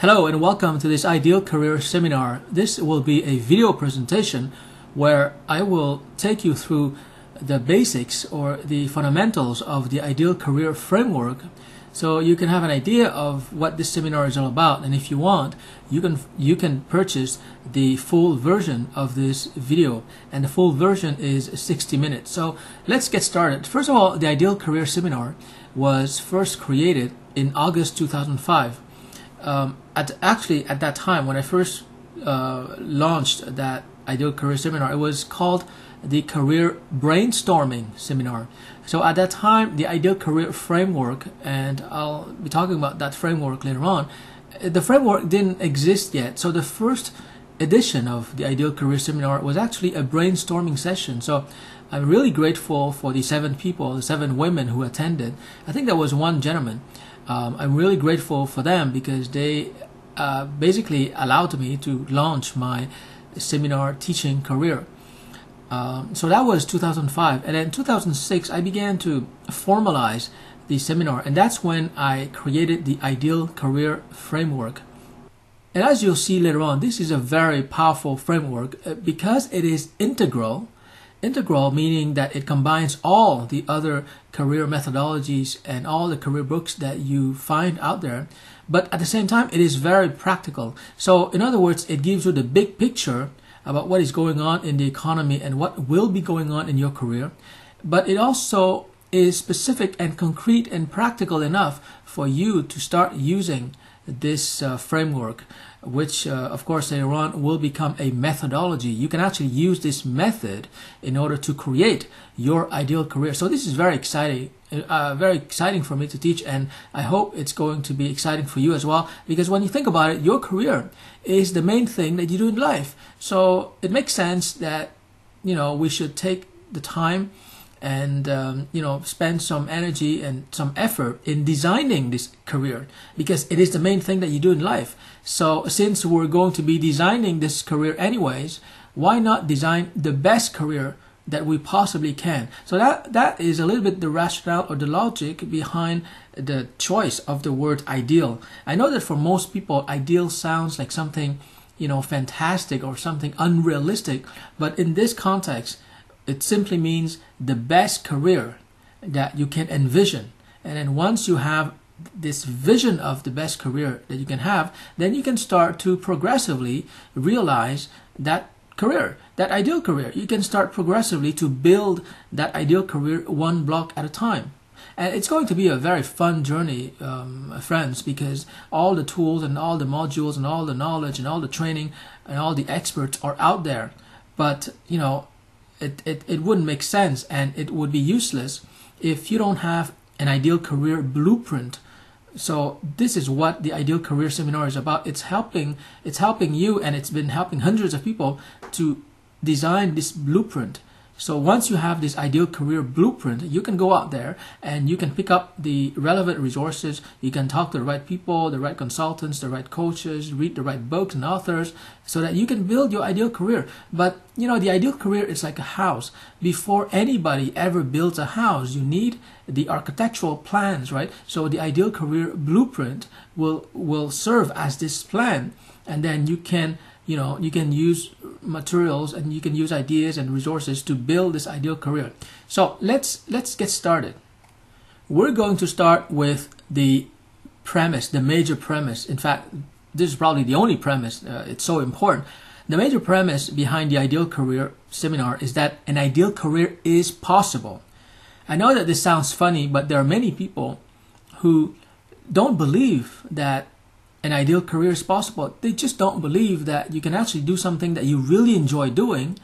Hello and welcome to this Ideal Career Seminar. This will be a video presentation where I will take you through the basics or the fundamentals of the Ideal Career Framework so you can have an idea of what this seminar is all about. And if you want, you can purchase the full version of this video, and the full version is 60 minutes. So let's get started. First of all, the Ideal Career Seminar was first created in August 2005. At that time when I first launched that Ideal Career Seminar, it was called the Career Brainstorming Seminar. So at that time, the Ideal Career Framework, and I'll be talking about that framework later on, the framework didn't exist yet. So the first edition of the Ideal Career Seminar was actually a brainstorming session. So I'm really grateful for the 7 people, the 7 women who attended. I think there was 1 gentleman. I'm really grateful for them because they basically allowed me to launch my seminar teaching career. So that was 2005, and then 2006 I began to formalize the seminar, and that's when I created the Ideal Career Framework. And as you'll see later on, this is a very powerful framework because it is integral. Integral meaning that it combines all the other career methodologies and all the career books that you find out there, but at the same time it is very practical. So in other words, it gives you the big picture about what is going on in the economy and what will be going on in your career, but it also is specific and concrete and practical enough for you to start using this framework, which of course later on will become a methodology. You can actually use this method in order to create your ideal career. So this is very exciting for me to teach, and I hope it's going to be exciting for you as well, because when you think about it, your career is the main thing that you do in life. So it makes sense that we should take the time and spend some energy and some effort in designing this career, because it is the main thing that you do in life. So since we're going to be designing this career anyways, why not design the best career that we possibly can? So that is a little bit the rationale or the logic behind the choice of the word ideal. I know that for most people, ideal sounds like something fantastic or something unrealistic, but in this context it simply means the best career that you can envision. And then once you have this vision of the best career that you can have, then you can start to progressively realize that career, that ideal career. You can start progressively to build that ideal career one block at a time. And it's going to be a very fun journey, friends, because all the tools and all the modules and all the knowledge and all the training and all the experts are out there. But it wouldn't make sense, and it would be useless if you don't have an ideal career blueprint. So this is what the Ideal Career Seminar is about. It's helping you, and it's been helping hundreds of people to design this blueprint. So once you have this ideal career blueprint, you can go out there and you can pick up the relevant resources. You can talk to the right people, the right consultants, the right coaches, read the right books and authors, so that you can build your ideal career. But the ideal career is like a house. Before anybody ever builds a house, you need the architectural plans, right? So the ideal career blueprint will serve as this plan, and then you can use materials and you can use ideas and resources to build this ideal career. So let's get started. We're going to start with the premise, the major premise. In fact, this is probably the only premise. It's so important. The major premise behind the Ideal Career Seminar is that an ideal career is possible. I know that this sounds funny, but there are many people who don't believe that an ideal career is possible. They just don't believe that you can actually do something that you really enjoy doing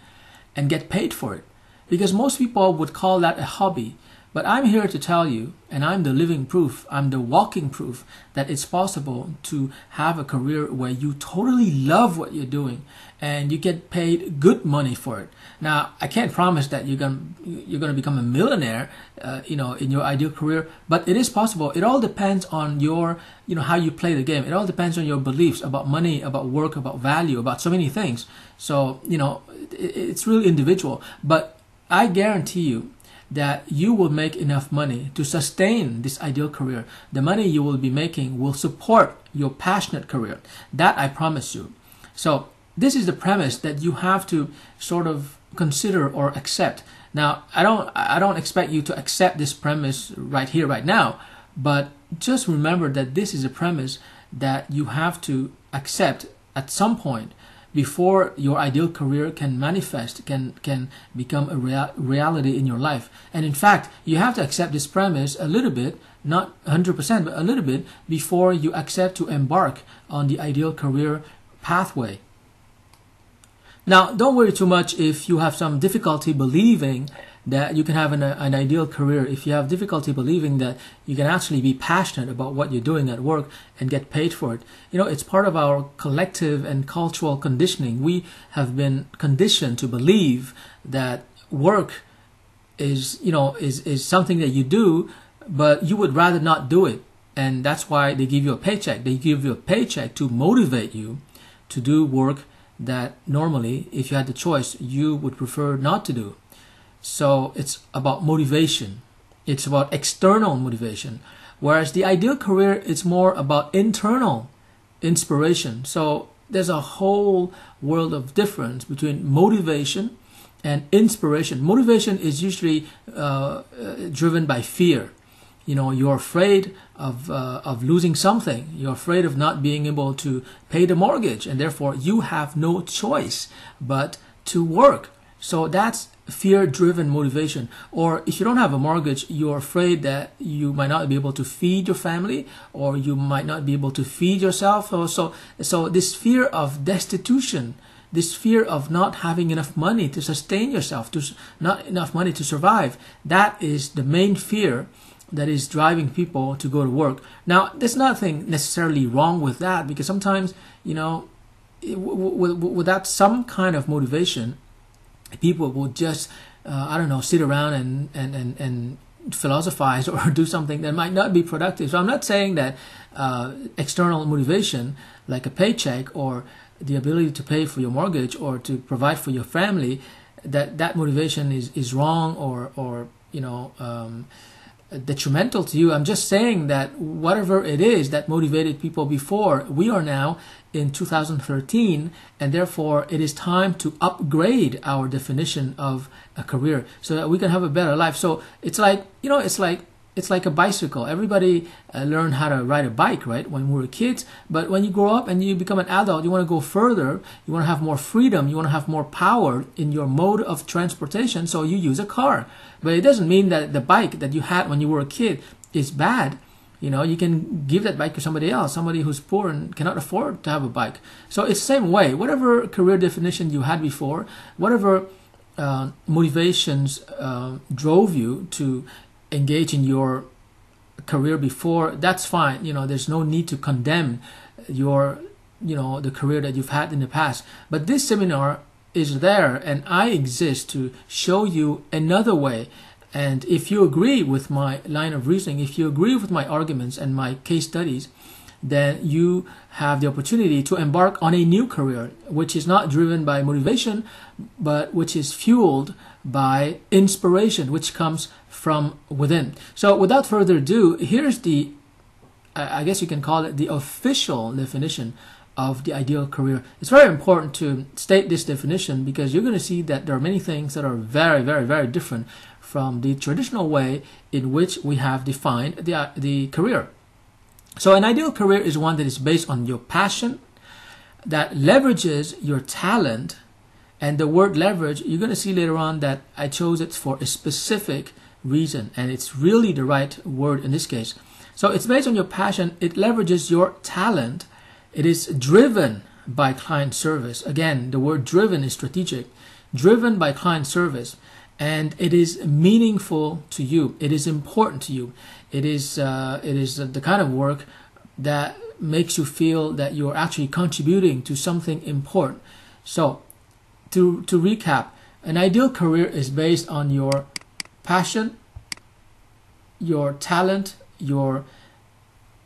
and get paid for it. Because most people would call that a hobby. But I'm here to tell you, and I'm the living proof, I'm the walking proof, that it's possible to have a career where you totally love what you're doing and you get paid good money for it. Now, I can't promise that you're gonna become a millionaire, in your ideal career, but it is possible. It all depends on your, how you play the game. It all depends on your beliefs about money, about work, about value, about so many things. So, it's really individual. But I guarantee you that you will make enough money to sustain this ideal career. The money you will be making will support your passionate career. That I promise you. So this is the premise that you have to sort of consider or accept. Now, I don't expect you to accept this premise right here, right now, but just remember that this is a premise that you have to accept at some point before your ideal career can manifest, can become a reality in your life. And in fact, you have to accept this premise a little bit, not 100%, but a little bit, before you accept to embark on the ideal career pathway. Now, don't worry too much if you have some difficulty believing that you can have an ideal career, if you have difficulty believing that you can actually be passionate about what you're doing at work and get paid for it. You know, it's part of our collective and cultural conditioning. We have been conditioned to believe that work is something that you do, but you would rather not do it. And that's why they give you a paycheck. They give you a paycheck to motivate you to do work that normally, if you had the choice, you would prefer not to do. So it's about motivation. It's about external motivation. Whereas the ideal career is more about internal inspiration. So there's a whole world of difference between motivation and inspiration. Motivation is usually driven by fear. You know, you're afraid of losing something. You're afraid of not being able to pay the mortgage, and therefore you have no choice but to work. So that's fear-driven motivation. Or if you don't have a mortgage, you're afraid that you might not be able to feed your family, or you might not be able to feed yourself. So this fear of destitution, this fear of not having enough money to sustain yourself, not enough money to survive, that is the main fear that is driving people to go to work. Now, there's nothing necessarily wrong with that, because sometimes, you know, without some kind of motivation, people will just, sit around and philosophize or do something that might not be productive. So I'm not saying that external motivation, like a paycheck or the ability to pay for your mortgage or to provide for your family, that motivation is wrong or detrimental to you. I'm just saying that whatever it is that motivated people before, we are now in 2013, and therefore it is time to upgrade our definition of a career so that we can have a better life. So it's like, it's like a bicycle. Everybody learned how to ride a bike, right, when we were kids. But when you grow up and you become an adult, you want to go further. You want to have more freedom. You want to have more power in your mode of transportation. So you use a car. But it doesn't mean that the bike that you had when you were a kid is bad. You know, you can give that bike to somebody else, somebody who's poor and cannot afford to have a bike. So it's the same way. Whatever career definition you had before, whatever motivations drove you to engage in your career before, that's fine. You know, there's no need to condemn the career that you've had in the past. But this seminar is there, and I exist to show you another way. And if you agree with my line of reasoning, if you agree with my arguments and my case studies, then you have the opportunity to embark on a new career, which is not driven by motivation, but which is fueled by inspiration, which comes from within. So without further ado, here's the, I guess you can call it the official definition of the ideal career. It's very important to state this definition because you're going to see that there are many things that are very, very, very different from the traditional way in which we have defined the career. So an ideal career is one that is based on your passion, that leverages your talent. And the word leverage, you're going to see later on that I chose it for a specific reason, and it's really the right word in this case. So it's based on your passion, it leverages your talent, it is driven by client service. Again, the word driven is strategic, driven by client service, and it is meaningful to you. It is important to you. It is the kind of work that makes you feel that you're actually contributing to something important. So to recap, an ideal career is based on your passion, your talent, your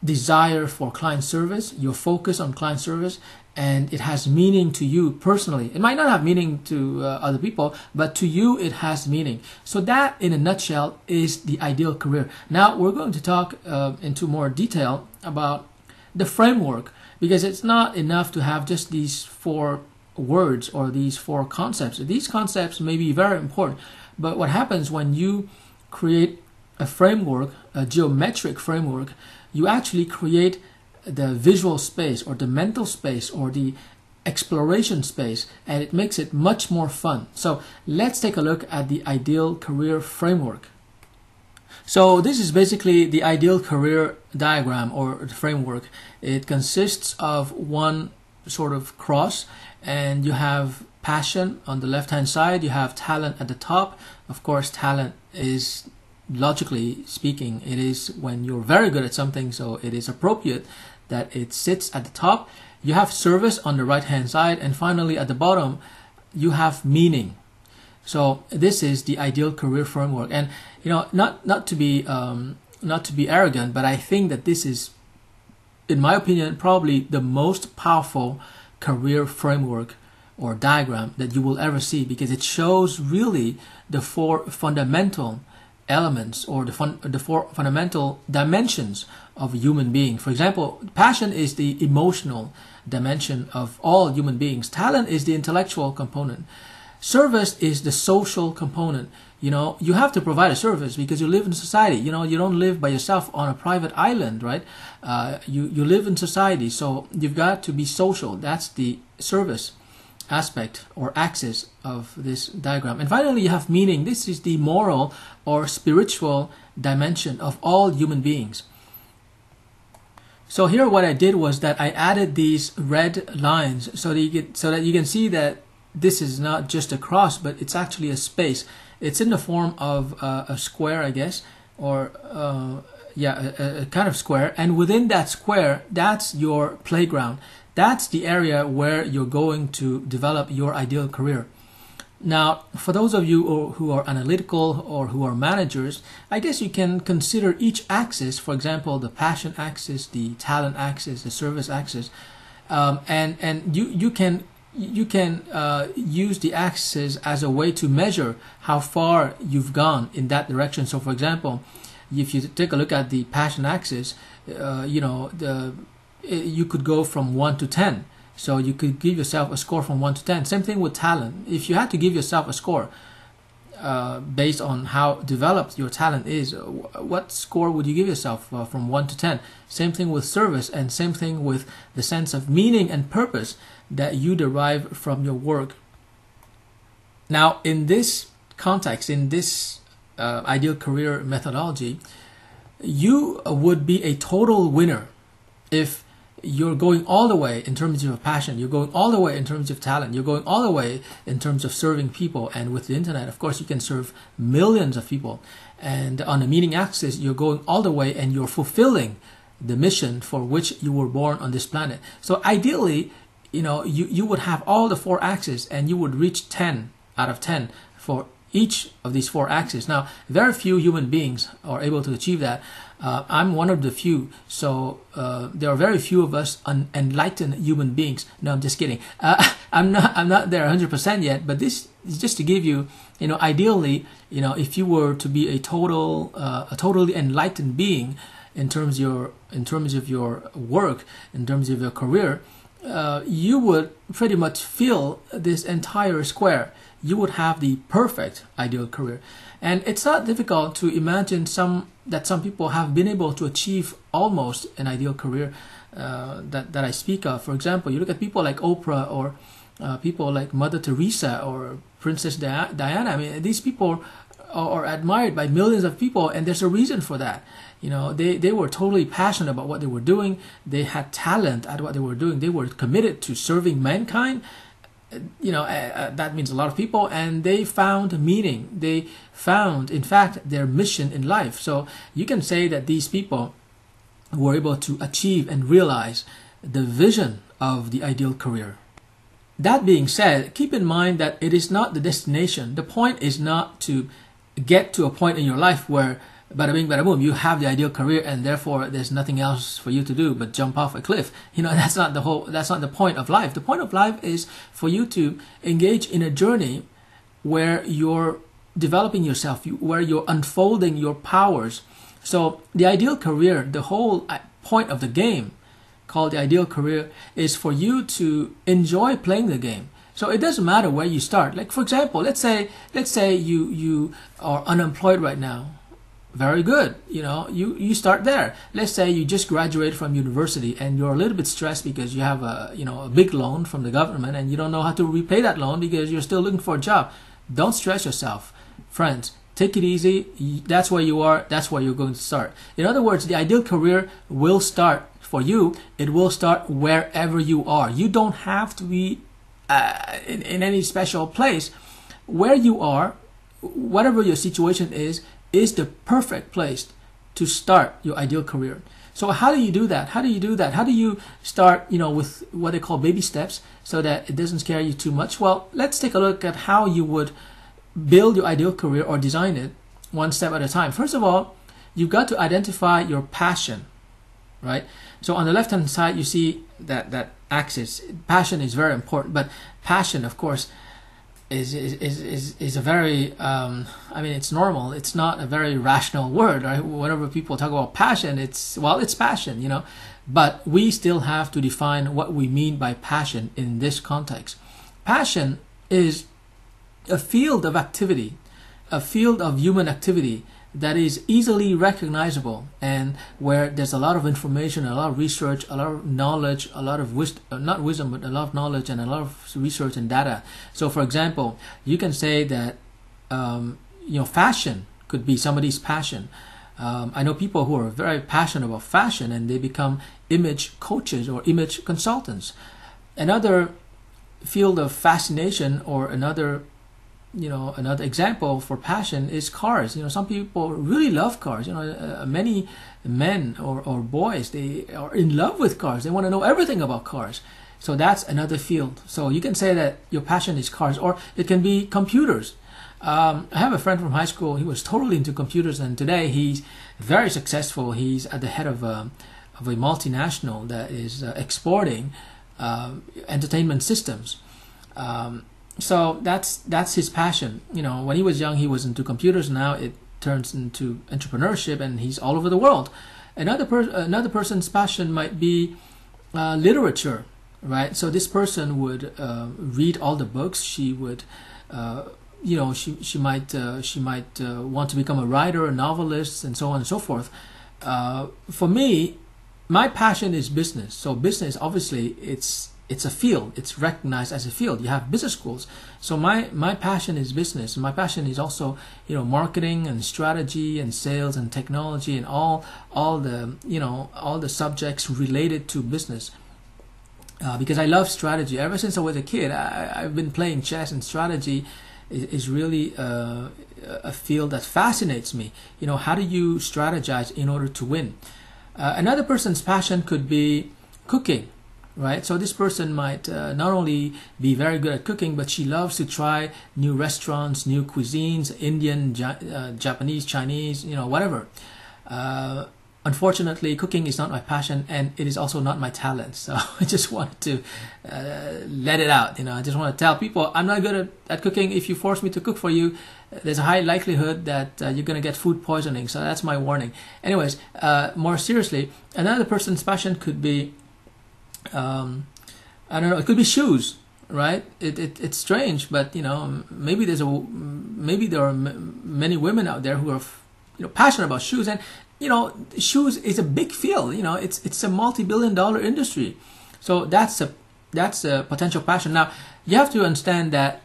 desire for client service, your focus on client service, and it has meaning to you personally. It might not have meaning to other people, but to you it has meaning. So that, in a nutshell, is the ideal career. Now we're going to talk into more detail about the framework, because it's not enough to have just these 4 words or these 4 concepts. These concepts may be very important, but what happens when you create a framework, a geometric framework, you actually create the visual space or the mental space or the exploration space, and it makes it much more fun. So let's take a look at the ideal career framework. So this is basically the ideal career diagram or framework. It consists of one sort of cross, and you have passion on the left hand side, you have talent at the top. Of course, talent is, logically speaking, it is when you're very good at something, so it is appropriate that it sits at the top. You have service on the right hand side, and finally at the bottom you have meaning. So this is the ideal career framework. And not to be arrogant, but I think that this is, in my opinion, probably the most powerful career framework or diagram that you will ever see, because it shows really the 4 fundamental elements or the 4 fundamental dimensions of a human being. For example, passion is the emotional dimension of all human beings. Talent is the intellectual component. Service is the social component. You have to provide a service because you live in society. You don't live by yourself on a private island, right? You live in society, so you've got to be social. That's the service aspect or axis of this diagram. And finally, you have meaning. This is the moral or spiritual dimension of all human beings. So here what I did was that I added these red lines so that you can see that this is not just a cross, but it's actually a space. It's in the form of a square, I guess, or a kind of square. And within that square, that's your playground. That's the area where you're going to develop your ideal career. Now, for those of you who are analytical or who are managers, I guess you can consider each axis, for example, the passion axis, the talent axis, the service axis, and you can use the axis as a way to measure how far you've gone in that direction. So, for example, if you take a look at the passion axis, you could go from 1 to 10. So you could give yourself a score from 1 to 10. Same thing with talent. If you had to give yourself a score based on how developed your talent is, what score would you give yourself from 1 to 10? Same thing with service, and same thing with the sense of meaning and purpose that you derive from your work. Now, in this context, in this ideal career methodology, you would be a total winner if you're going all the way in terms of your passion, you're going all the way in terms of talent, you're going all the way in terms of serving people. And with the internet, of course, you can serve millions of people. And on the meaning axis, you're going all the way and you're fulfilling the mission for which you were born on this planet. So ideally, you would have all the 4 axes and you would reach 10 out of 10 for each of these 4 axes. Now, very few human beings are able to achieve that. I'm one of the few. So there are very few of us enlightened human beings. No, I'm just kidding. I'm not there 100% yet. But this is just to give you, ideally, if you were to be a totally enlightened being in terms of your work, in terms of your career, you would pretty much fill this entire square. You would have the perfect ideal career. And it's not difficult to imagine that some people have been able to achieve almost an ideal career that I speak of. For example, you look at people like Oprah or people like Mother Teresa or Princess Diana. I mean, these people are admired by millions of people, and there's a reason for that. They were totally passionate about what they were doing. They had talent at what they were doing. They were committed to serving mankind. That means a lot of people, and they found meaning. They found, in fact, their mission in life. So you can say that these people were able to achieve and realize the vision of the ideal career. That being said, keep in mind that it is not the destination. The point is not to get to a point in your life where bada bing, bada boom, you have the ideal career, and therefore there's nothing else for you to do but jump off a cliff. That's not the point of life. The point of life is for you to engage in a journey where you're developing yourself, where you're unfolding your powers. So the ideal career, the whole point of the game called the ideal career, is for you to enjoy playing the game. So it doesn't matter where you start. Like, for example, let's say you are unemployed right now. Very good. You start there. Let's say you just graduated from university and you're a little bit stressed because you have a big loan from the government and you don't know how to repay that loan because you're still looking for a job. Don't stress yourself, friends. Take it easy. That's where you are. That's where you're going to start. In other words, the ideal career will start for you. It will start wherever you are. You don't have to be in any special place. Where you are, whatever your situation is the perfect place to start your ideal career. So how do you do that? How do you start, with what they call baby steps so that it doesn't scare you too much? Well, let's take a look at how you would build your ideal career or design it one step at a time. First of all, you've got to identify your passion, right? So on the left-hand side, you see that axis. Passion is very important, but passion, of course, is a very it's normal. It's not a very rational word, right? Whenever people talk about passion, it's passion, but we still have to define what we mean by passion in this context. Passion is a field of activity, a field of human activity that is easily recognizable and where there's a lot of information, a lot of research, a lot of knowledge, a lot of not wisdom, but a lot of knowledge and a lot of research and data. So for example, you can say that fashion could be somebody's passion. I know people who are very passionate about fashion and they become image coaches or image consultants. Another field of fascination or another example for passion is cars. Some people really love cars. Many men or boys, they are in love with cars. They want to know everything about cars. So that's another field. So you can say that your passion is cars, or it can be computers. I have a friend from high school. He was totally into computers, and today he's very successful. He's at the head of a multinational that is exporting entertainment systems. So that's his passion. When he was young, he was into computers. Now it turns into entrepreneurship, and he's all over the world. Another person's passion might be literature, right? So this person would read all the books. She would, she might want to become a writer, a novelist, and so on and so forth. For me, my passion is business. So business, obviously, it's a field. It's recognized as a field. You have business schools. So my passion is business. My passion is also marketing and strategy and sales and technology and all the subjects related to business. Because I love strategy. Ever since I was a kid, I've been playing chess, and strategy is really a field that fascinates me. How do you strategize in order to win? Another person's passion could be cooking. Right, so this person might not only be very good at cooking, but she loves to try new restaurants, new cuisines, Indian, Japanese, Chinese, whatever. Unfortunately, cooking is not my passion, and it is also not my talent. So I just wanted to let it out. I just want to tell people I'm not good at cooking. If you force me to cook for you, there's a high likelihood that you're going to get food poisoning. So that's my warning. Anyways, more seriously, another person's passion could be I don't know. It could be shoes, right? It's strange, but maybe there are many women out there who are passionate about shoes, and shoes is a big field. It's a multi-billion-dollar industry, so that's a potential passion. Now you have to understand that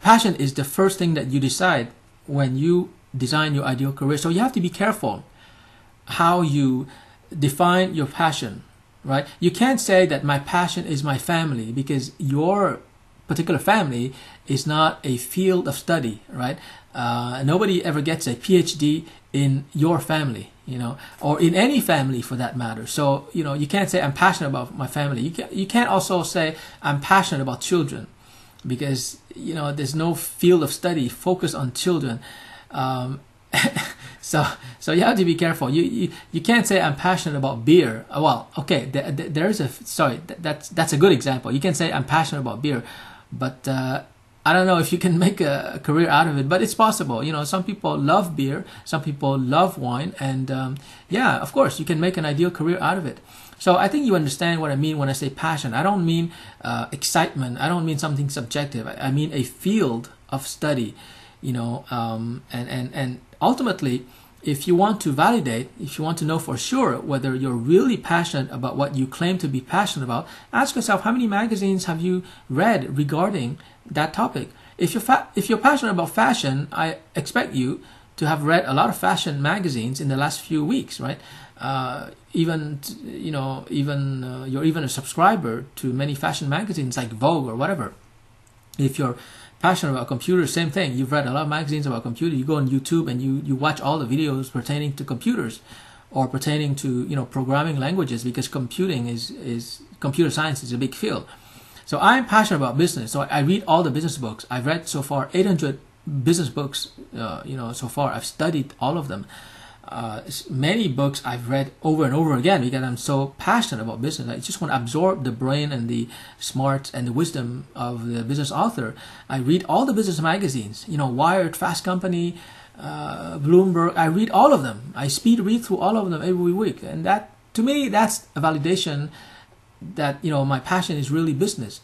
passion is the first thing that you decide when you design your ideal career. So you have to be careful how you define your passion. Right? You can't say that my passion is my family, because your particular family is not a field of study, right? Nobody ever gets a PhD in your family, or in any family for that matter. So, you can't say I'm passionate about my family. You can't also say I'm passionate about children, because, there's no field of study focused on children. So you have to be careful. You can't say I'm passionate about beer. Well, okay, there is a sorry. That's a good example. You can say I'm passionate about beer, but I don't know if you can make a career out of it. But it's possible. You know, some people love beer, some people love wine, and yeah, of course, you can make an ideal career out of it. So I think you understand what I mean when I say passion. I don't mean excitement. I don't mean something subjective. I mean a field of study. You know, and ultimately, if you want to validate, if you want to know for sure whether you're really passionate about what you claim to be passionate about, ask yourself, how many magazines have you read regarding that topic? If you're passionate about fashion, I expect you to have read a lot of fashion magazines in the last few weeks, right? You're even a subscriber to many fashion magazines like Vogue or whatever. If you're passionate about computers, same thing. You've read a lot of magazines about computers. You go on YouTube and you watch all the videos pertaining to computers or pertaining to, you know, programming languages, because computer science is a big field. So I'm passionate about business. So I read all the business books. I've read so far 800 business books. So far I've studied all of them. Many books I've read over and over again because I'm so passionate about business. I just want to absorb the brain and the smarts and the wisdom of the business author. I read all the business magazines, you know, Wired, Fast Company, Bloomberg. I read all of them. I speed read through all of them every week, and that, to me, that's a validation that, you know, my passion is really business.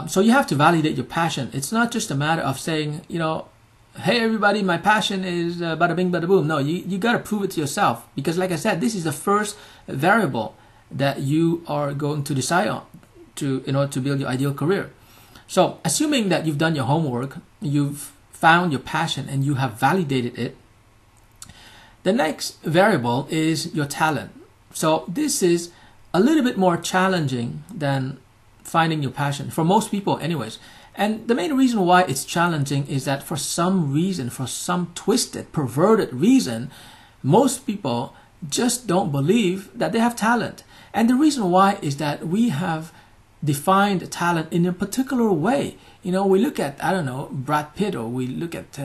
So you have to validate your passion. It's not just a matter of saying, you know, hey everybody, my passion is bada bing bada boom. No, you got to prove it to yourself, because like I said, this is the first variable that you are going to decide on in order to build your ideal career. So assuming that you've done your homework, you've found your passion and you have validated it, the next variable is your talent. So this is a little bit more challenging than finding your passion for most people anyways. And the main reason why it's challenging is that for some reason, for some twisted, perverted reason, most people just don't believe that they have talent. And the reason why is that we have defined talent in a particular way. You know, we look at, I don't know, Brad Pitt, or we look at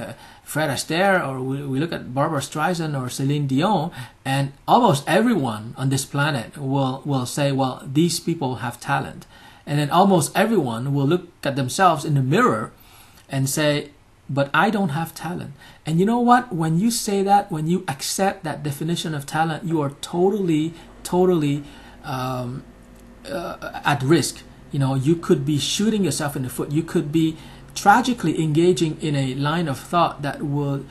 Fred Astaire, or we look at Barbara Streisand or Celine Dion, and almost everyone on this planet will say, well, these people have talent. And then almost everyone will look at themselves in the mirror and say, but I don't have talent. And you know what? When you say that, when you accept that definition of talent, you are totally at risk. You know, you could be shooting yourself in the foot. You could be tragically engaging in a line of thought that would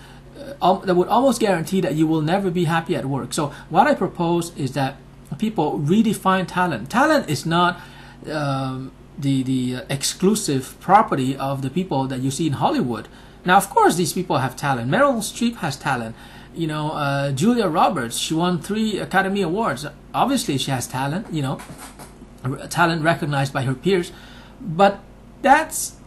almost guarantee that you will never be happy at work. So what I propose is that people redefine talent. Talent is not the exclusive property of the people that you see in Hollywood. Now, of course, these people have talent. Meryl Streep has talent. You know, Julia Roberts, she won 3 Academy Awards. Obviously, she has talent, you know, talent recognized by her peers. But that's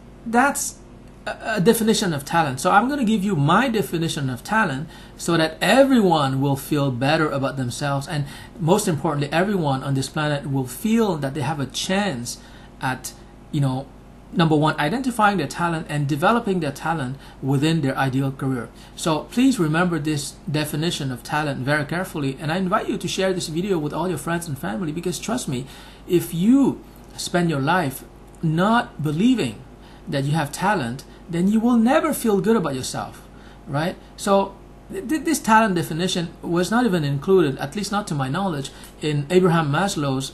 a definition of talent. So I'm going to give you my definition of talent so that everyone will feel better about themselves, and most importantly, everyone on this planet will feel that they have a chance at, you know, number one, identifying their talent and developing their talent within their ideal career. So please remember this definition of talent very carefully, and I invite you to share this video with all your friends and family, because trust me, if you spend your life not believing that you have talent, then you will never feel good about yourself, right? So this talent definition was not even included, at least not to my knowledge, in Abraham Maslow's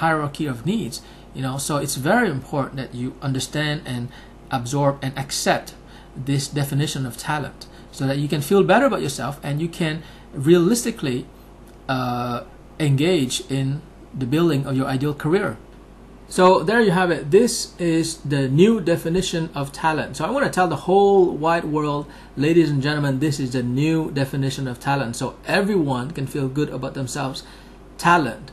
hierarchy of needs. You know, so it's very important that you understand and absorb and accept this definition of talent, so that you can feel better about yourself and you can realistically engage in the building of your ideal career. So there you have it. This is the new definition of talent. So I want to tell the whole wide world, ladies and gentlemen, this is the new definition of talent. So everyone can feel good about themselves. Talent, ...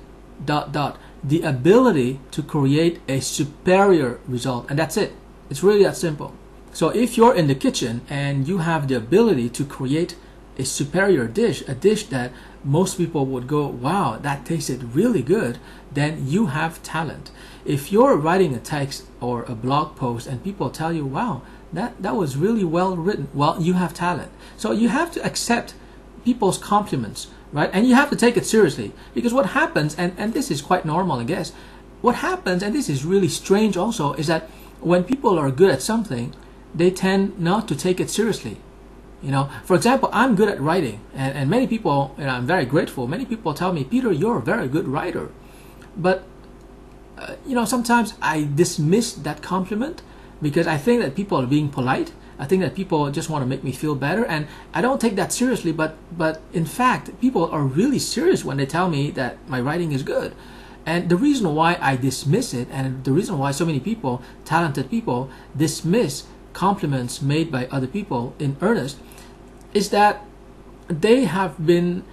the ability to create a superior result. And that's it. It's really that simple. So if you're in the kitchen and you have the ability to create a superior dish, a dish that most people would go, wow, that tasted really good, then you have talent. If you're writing a text or a blog post and people tell you, wow, that was really well written, well, you have talent. So you have to accept people's compliments, right? And you have to take it seriously, because what happens, and this is quite normal, I guess, what happens, and this is really strange also, is that when people are good at something, they tend not to take it seriously. You know, for example, I'm good at writing, and many people, and I'm very grateful, many people tell me, Peter, you're a very good writer. But, you know, sometimes I dismiss that compliment because I think that people are being polite. I think that people just want to make me feel better, and I don't take that seriously, but in fact, people are really serious when they tell me that my writing is good. And the reason why I dismiss it, and the reason why so many people, talented people, dismiss compliments made by other people in earnest, is that they have been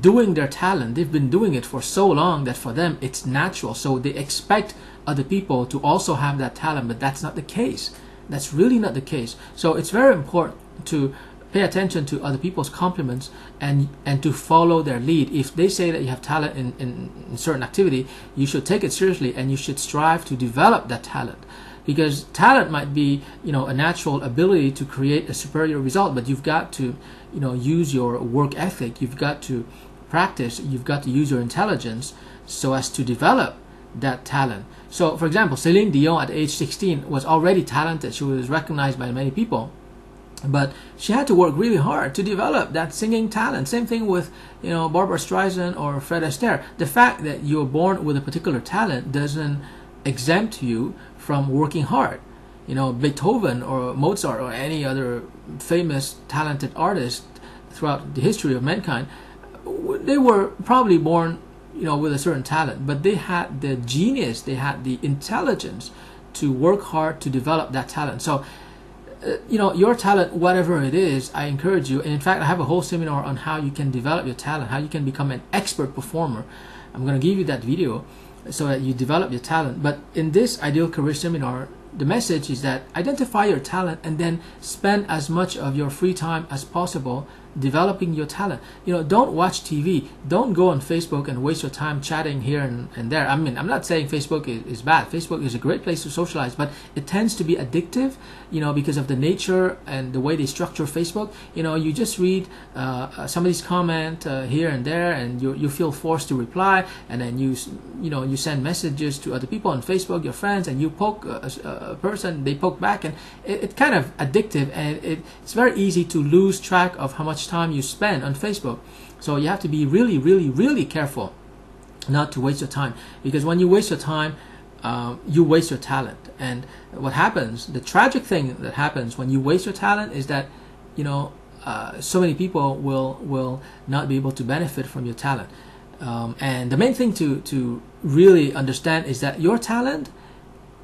doing their talent, they've been doing it for so long that for them it's natural, so they expect other people to also have that talent, but that's not the case. That's really not the case. So it's very important to pay attention to other people's compliments and to follow their lead. If they say that you have talent in certain activity, you should take it seriously and you should strive to develop that talent. Because talent might be, you know, a natural ability to create a superior result, but you've got to, you know, use your work ethic, you've got to practice, you've got to use your intelligence so as to develop that talent. So, for example, Celine Dion at age 16 was already talented. She was recognized by many people, but she had to work really hard to develop that singing talent. Same thing with, you know, Barbara Streisand or Fred Astaire. The fact that you're born with a particular talent doesn't exempt you from working hard. You know, Beethoven or Mozart or any other famous talented artist throughout the history of mankind, they were probably born, you know, with a certain talent, but they had the genius, they had the intelligence to work hard to develop that talent. So, you know, your talent, whatever it is, I encourage you. And in fact, I have a whole seminar on how you can develop your talent, how you can become an expert performer. I'm going to give you that video so that you develop your talent. But in this Ideal Career Seminar, the message is that identify your talent and then spend as much of your free time as possible developing your talent. You know, don't watch TV, don't go on Facebook and waste your time chatting here and there. I mean, I'm not saying Facebook is bad. Facebook is a great place to socialize, but it tends to be addictive, you know, because of the nature and the way they structure Facebook. You know, you just read somebody's comment here and there, and you feel forced to reply, and then you send messages to other people on Facebook, your friends, and you poke a person, they poke back, and it's kind of addictive, and it's very easy to lose track of how much time you spend on Facebook. So you have to be really, really, really careful not to waste your time, because when you waste your time, you waste your talent. And what happens, the tragic thing that happens when you waste your talent is that, you know, so many people will not be able to benefit from your talent. And the main thing to really understand is that your talent,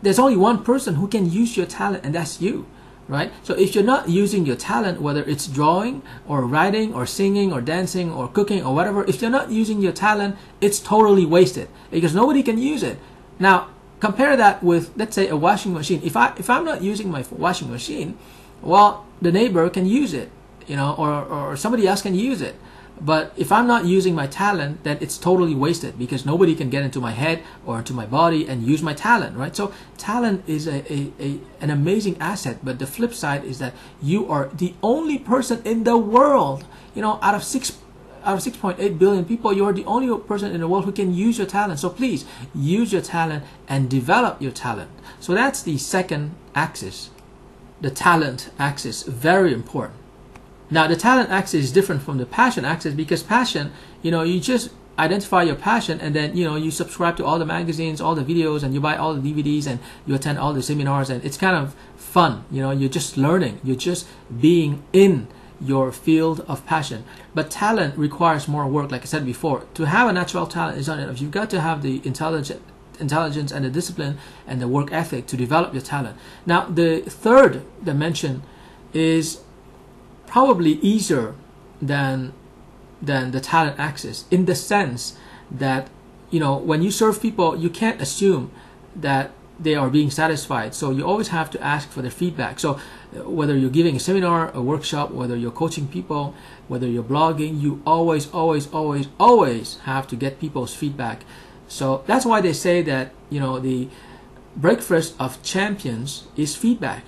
there's only one person who can use your talent, and that's you. Right? So if you're not using your talent, whether it's drawing or writing or singing or dancing or cooking or whatever, if you're not using your talent, it's totally wasted, because nobody can use it. Now, compare that with, let's say, a washing machine. If I'm not using my washing machine, well, the neighbor can use it, you know, or somebody else can use it. But if I'm not using my talent, then it's totally wasted, because nobody can get into my head or into my body and use my talent, right? So talent is an amazing asset, but the flip side is that you are the only person in the world, you know, out of 6.8 billion people, you're the only person in the world who can use your talent. So please use your talent and develop your talent. So that's the second axis, the talent axis, very important. Now, the talent axis is different from the passion axis, because passion, you know, you just identify your passion, and then, you know, you subscribe to all the magazines, all the videos, and you buy all the DVDs, and you attend all the seminars, and it's kind of fun. You know, you're just learning, you're just being in your field of passion. But talent requires more work, like I said before. To have a natural talent is not enough. You've got to have the intelligence and the discipline and the work ethic to develop your talent. Now, the third dimension is probably easier than the talent axis, in the sense that, you know, when you serve people, you can't assume that they are being satisfied. So you always have to ask for their feedback. So whether you're giving a seminar, a workshop, whether you're coaching people, whether you're blogging, you always have to get people's feedback. So that's why they say that, you know, the breakfast of champions is feedback.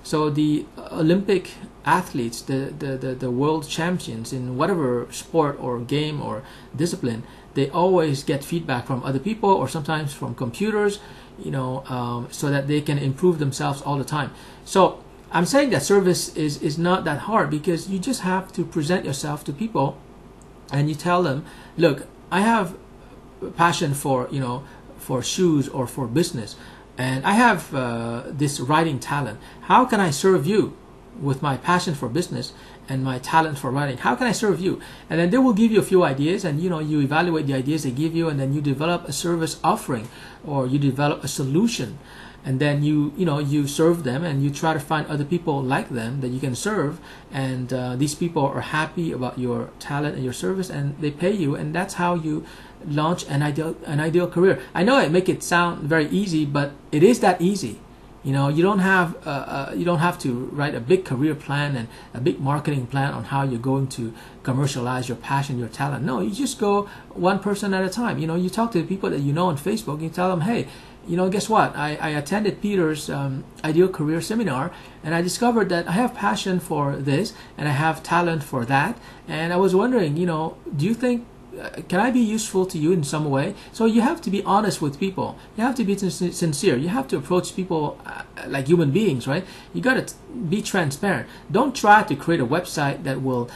So the Olympic athletes, the world champions in whatever sport or game or discipline, they always get feedback from other people or sometimes from computers, so that they can improve themselves all the time. So I'm saying that service is not that hard, because you just have to present yourself to people and you tell them, look, I have passion for for shoes or for business, and I have this writing talent. How can I serve you with my passion for business and my talent for writing? How can I serve you? And then they will give you a few ideas, and you evaluate the ideas they give you, and then you develop a service offering, or you develop a solution, and then you serve them, and you try to find other people like them that you can serve, and these people are happy about your talent and your service, and they pay you, and that's how you launch an ideal career. I know I make it sound very easy, but it is that easy. You don't have to write a big career plan and a big marketing plan on how you're going to commercialize your passion, your talent. No, you just go one person at a time. You talk to the people that you know on Facebook. You tell them, hey, guess what? I attended Peter's Ideal Career Seminar, and I discovered that I have passion for this and I have talent for that. And I was wondering, do you think, can I be useful to you in some way? So you have to be honest with people. You have to be sincere. You have to approach people like human beings, right? You got to be transparent. Don't try to create a website that will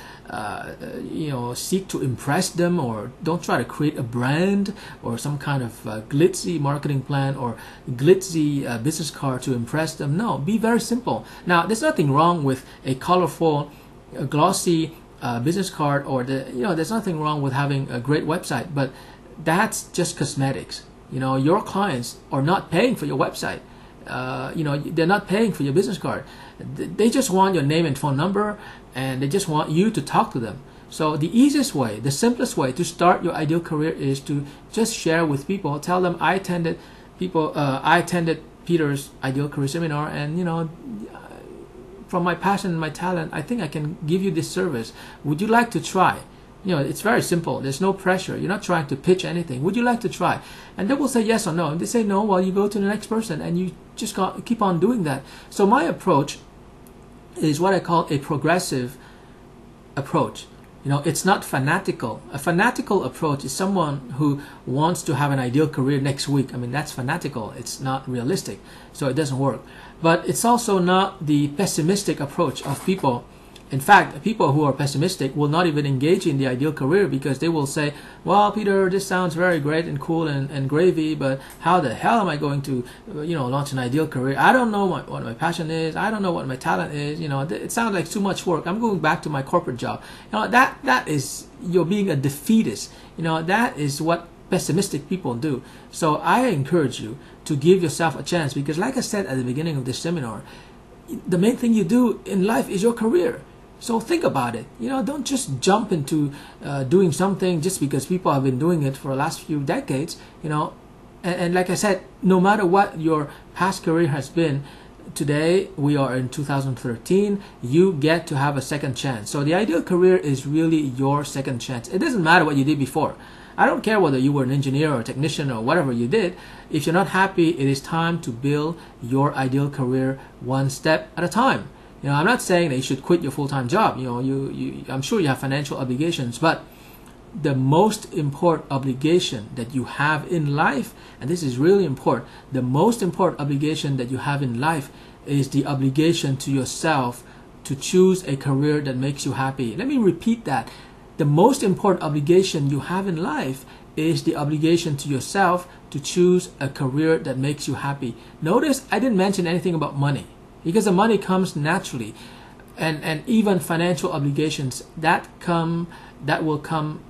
seek to impress them, or don't try to create a brand or some kind of glitzy marketing plan or glitzy business card to impress them. No, be very simple. Now, there's nothing wrong with a colorful, glossy business card, or there's nothing wrong with having a great website, but that's just cosmetics. Your clients are not paying for your website. They're not paying for your business card. They just want your name and phone number, and they just want you to talk to them. So the easiest way, the simplest way to start your ideal career is to just share with people. Tell them, I attended Peter's Ideal Career Seminar, and from my passion and my talent, I think I can give you this service. Would you like to try? It's very simple. There's no pressure. You're not trying to pitch anything. Would you like to try? And they will say yes or no. If they say no, well, you go to the next person, and you just keep on doing that. So my approach is what I call a progressive approach. It's not fanatical. A fanatical approach is someone who wants to have an ideal career next week. I mean, that's fanatical. It's not realistic. So it doesn't work. But it's also not the pessimistic approach of people. In fact, people who are pessimistic will not even engage in the ideal career, because they will say, well, Peter, this sounds very great and cool and gravy, but how the hell am I going to launch an ideal career? I don't know what my passion is. I don't know what my talent is. It sounds like too much work. I'm going back to my corporate job. That is, you're being a defeatist. That is what pessimistic people do. So I encourage you to give yourself a chance, because like I said at the beginning of this seminar, the main thing you do in life is your career. So think about it. Don't just jump into doing something just because people have been doing it for the last few decades. And like I said, no matter what your past career has been, today we are in 2013. You get to have a second chance. So the ideal career is really your second chance. It doesn't matter what you did before. I don't care whether you were an engineer or a technician or whatever you did. If you're not happy, it is time to build your ideal career one step at a time. I'm not saying that you should quit your full-time job. I'm sure you have financial obligations, but the most important obligation that you have in life, and this is really important, the most important obligation that you have in life is the obligation to yourself to choose a career that makes you happy. Let me repeat that. The most important obligation you have in life is the obligation to yourself to choose a career that makes you happy. Notice I didn't mention anything about money, because the money comes naturally, and even financial obligations that will come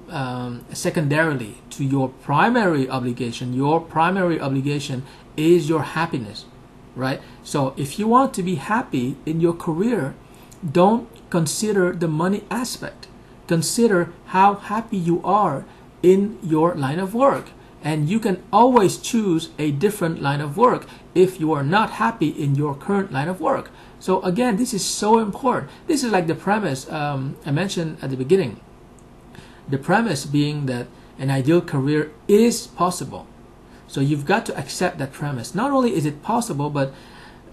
secondarily to your primary obligation. Your primary obligation is your happiness, right? So if you want to be happy in your career, don't consider the money aspect. Consider how happy you are in your line of work. And you can always choose a different line of work if you are not happy in your current line of work. So again, this is so important. This is like the premise I mentioned at the beginning. The premise being that an ideal career is possible. So you've got to accept that premise. Not only is it possible, but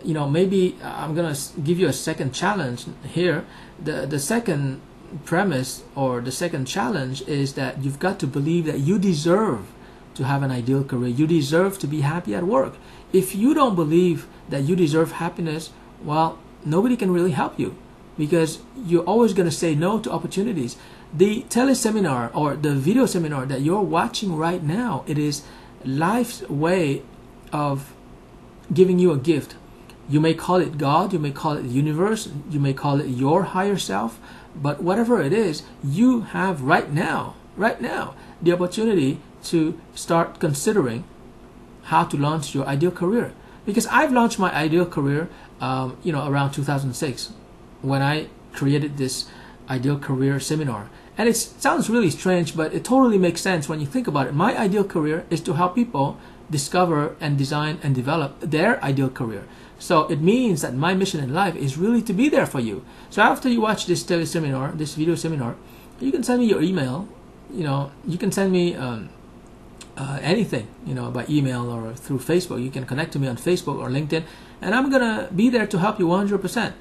maybe I'm gonna give you a second challenge here. The second premise or the second challenge is that you've got to believe that you deserve to have an ideal career. You deserve to be happy at work. If you don't believe that you deserve happiness, well, nobody can really help you, because you're always going to say no to opportunities. The teleseminar or the video seminar that you're watching right now, it is life's way of giving you a gift. You may call it God, you may call it the universe, you may call it your higher self, but whatever it is, you have right now, the opportunity to start considering how to launch your ideal career. Because I've launched my ideal career, around 2006, when I created this ideal career seminar. And it sounds really strange, but it totally makes sense when you think about it. My ideal career is to help people discover and design and develop their ideal career. So it means that my mission in life is really to be there for you. So after you watch this teleseminar, this video seminar, you can send me your email. You can send me anything, by email or through Facebook. You can connect to me on Facebook or LinkedIn, and I'm gonna be there to help you 100%.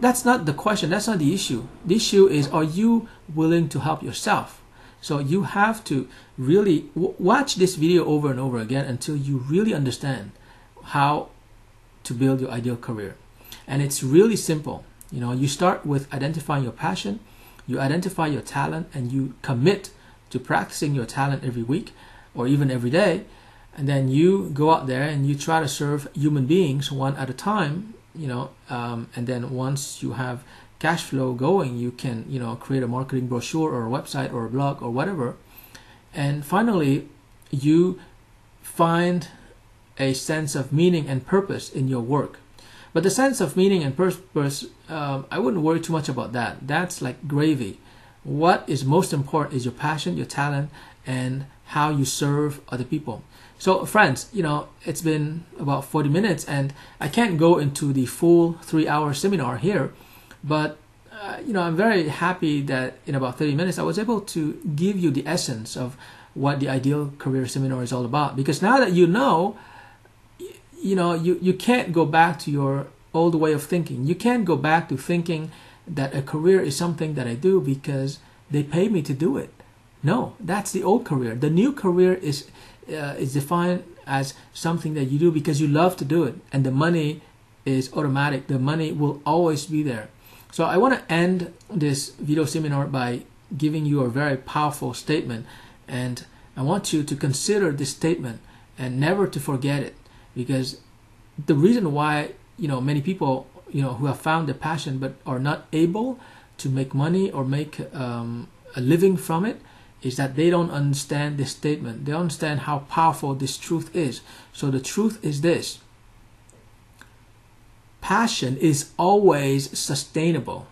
That's not the question. That's not the issue. The issue is, are you willing to help yourself? So you have to really watch this video over and over again until you really understand how to build your ideal career. And it's really simple. You start with identifying your passion, you identify your talent, and you commit to practicing your talent every week or even every day. And then you go out there and you try to serve human beings one at a time, and then once you have cash flow going, you can, create a marketing brochure or a website or a blog or whatever. And finally, you find a sense of meaning and purpose in your work. But the sense of meaning and purpose, I wouldn't worry too much about that. That's like gravy. What is most important is your passion, your talent, and how you serve other people. So friends, it's been about 40 minutes and I can't go into the full 3-hour seminar here, but I'm very happy that in about 30 minutes I was able to give you the essence of what the Ideal Career Seminar is all about. Because now that you can't go back to your old way of thinking. You can't go back to thinking that a career is something that I do because they pay me to do it. No, that's the old career. The new career is defined as something that you do because you love to do it, and the money is automatic. The money will always be there. So I want to end this video seminar by giving you a very powerful statement, and I want you to consider this statement and never to forget it, because the reason why many people who have found their passion but are not able to make money or make a living from it is that they don't understand this statement. They don't understand how powerful this truth is. So the truth is this: passion is always sustainable.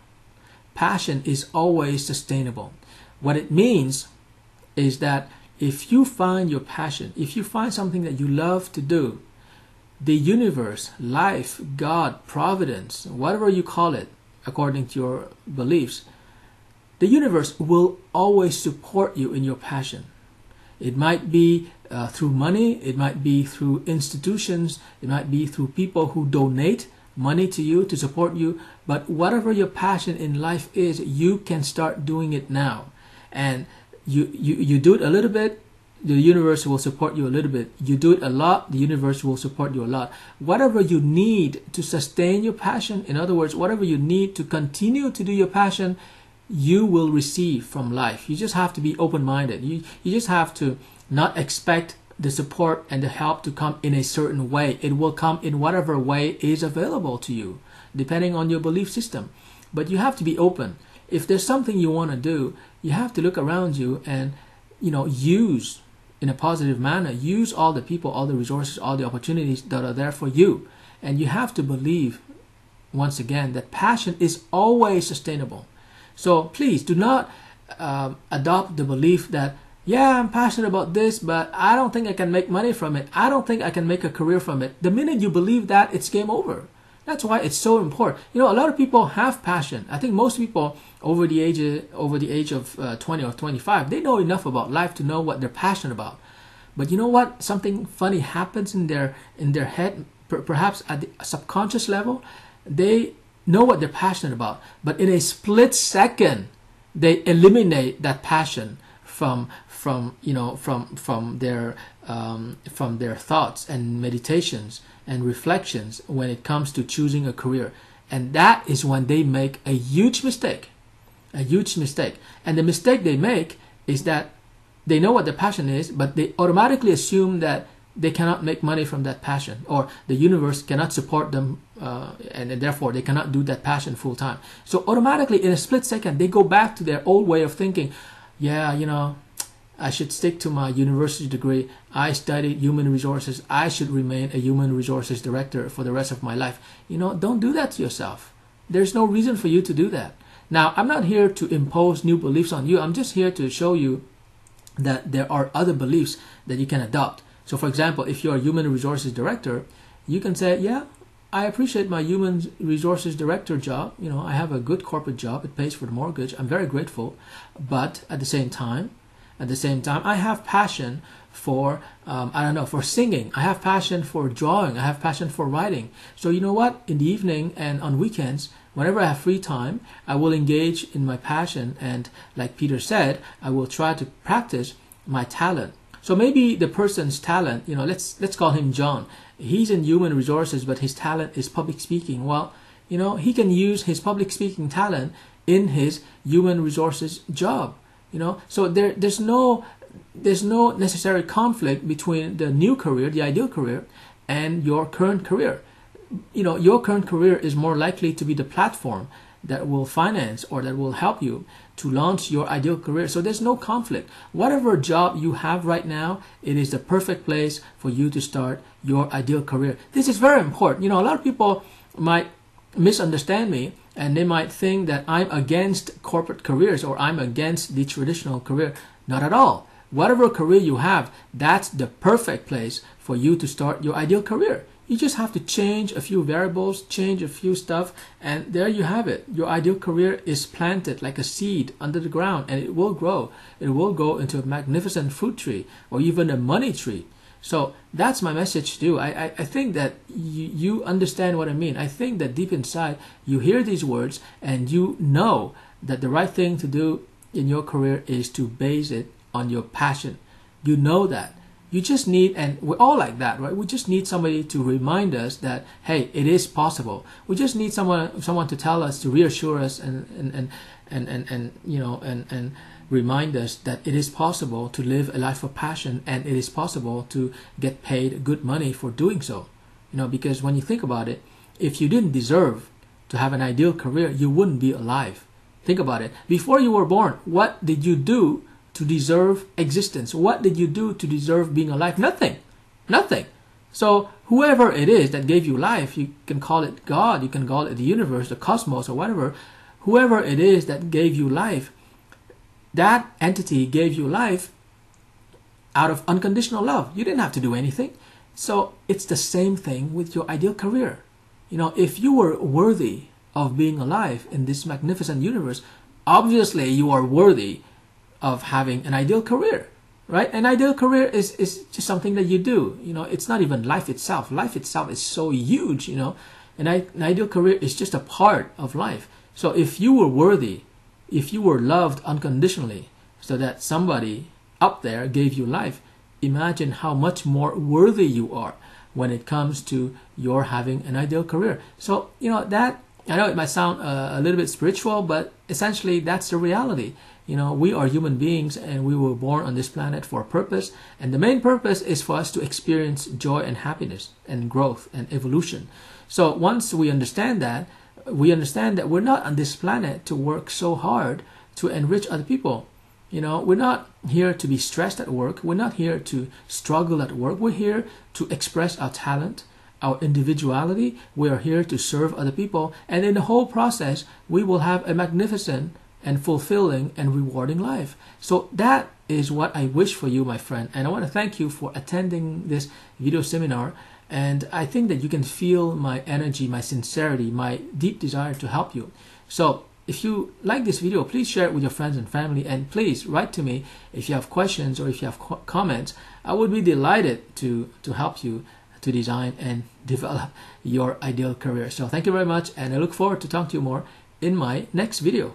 Passion is always sustainable. What it means is that if you find your passion, if you find something that you love to do, the universe, life, God, providence, whatever you call it, according to your beliefs, the universe will always support you in your passion. It might be through money, it might be through institutions, it might be through people who donate money to you to support you, but whatever your passion in life is, you can start doing it now. And you do it a little bit, the universe will support you a little bit. You do it a lot, the universe will support you a lot. Whatever you need to sustain your passion, in other words, whatever you need to continue to do your passion, you will receive from life. You just have to be open-minded. You just have to not expect the support and the help to come in a certain way. It will come in whatever way is available to you, depending on your belief system. But you have to be open. If there's something you want to do, you have to look around you and use in a positive manner. Use all the people, all the resources, all the opportunities that are there for you. And you have to believe, once again, that passion is always sustainable. So please do not adopt the belief that, yeah, I'm passionate about this, but I don't think I can make money from it. I don't think I can make a career from it. The minute you believe that, it's game over. That's why it's so important. A lot of people have passion. I think most people over the age of 20 or 25, they know enough about life to know what they're passionate about. But you know what? Something funny happens in their head perhaps at the subconscious level, they know what they're passionate about, but in a split second, they eliminate that passion from their thoughts and meditations and reflections when it comes to choosing a career. And that is when they make a huge mistake. And the mistake they make is that they know what their passion is, but they automatically assume that they cannot make money from that passion, or the universe cannot support them, and therefore they cannot do that passion full time. So automatically, in a split second, they go back to their old way of thinking. Yeah, I should stick to my university degree. I studied human resources. I should remain a human resources director for the rest of my life. Don't do that to yourself. There's no reason for you to do that. Now, I'm not here to impose new beliefs on you. I'm just here to show you that there are other beliefs that you can adopt. So, for example, if you're a human resources director, you can say, yeah, I appreciate my human resources director job. I have a good corporate job. It pays for the mortgage. I'm very grateful. But at the same time, I have passion for, for singing. I have passion for drawing. I have passion for writing. So you know what? In the evening and on weekends, whenever I have free time, I will engage in my passion. And like Peter said, I will try to practice my talent. So maybe the person's talent, let's call him John. He's in human resources, but his talent is public speaking. Well, he can use his public speaking talent in his human resources job. So there's no necessary conflict between the new career, the ideal career, and your current career. Your current career is more likely to be the platform that will finance or that will help you to launch your ideal career. So there's no conflict. Whatever job you have right now, it is the perfect place for you to start your ideal career. This is very important. A lot of people might misunderstand me, and they might think that I'm against corporate careers or I'm against the traditional career. Not at all. Whatever career you have, that's the perfect place for you to start your ideal career. You just have to change a few variables, change a few stuff, and there you have it. Your ideal career is planted like a seed under the ground, and it will grow. It will go into a magnificent fruit tree or even a money tree. So that's my message to you. I think that you understand what I mean. I think that deep inside you hear these words and you know that the right thing to do in your career is to base it on your passion. You know that. You just need, and we're all like that, right? We just need somebody to remind us that, hey, it is possible. We just need someone to tell us, to reassure us and remind us that it is possible to live a life of passion, and it is possible to get paid good money for doing so. Because when you think about it, if you didn't deserve to have an ideal career, you wouldn't be alive. Think about it. Before you were born, what did you do to deserve existence? What did you do to deserve being alive? Nothing. So whoever it is that gave you life, you can call it God, you can call it the universe, the cosmos, or whatever. Whoever it is that gave you life, that entity gave you life out of unconditional love. You didn't have to do anything. So it's the same thing with your ideal career. If you were worthy of being alive in this magnificent universe, obviously you are worthy of having an ideal career, right? An ideal career is just something that you do. It's not even life itself. Life itself is so huge, an ideal career is just a part of life. So if you were worthy, if you were loved unconditionally, so that somebody up there gave you life, imagine how much more worthy you are when it comes to your having an ideal career. So, that, I know it might sound a little bit spiritual, but essentially that's the reality. We are human beings and we were born on this planet for a purpose. And the main purpose is for us to experience joy and happiness and growth and evolution. So once we understand that we're not on this planet to work so hard to enrich other people. We're not here to be stressed at work. We're not here to struggle at work. We're here to express our talent, our individuality. We are here to serve other people. And in the whole process, we will have a magnificent and fulfilling and rewarding life. So that is what I wish for you, my friend. And I want to thank you for attending this video seminar. And I think that you can feel my energy, my sincerity, my deep desire to help you. So if you like this video, please share it with your friends and family. And please write to me if you have questions or if you have comments. I would be delighted to help you to design and develop your ideal career. So thank you very much, and I look forward to talking to you more in my next video.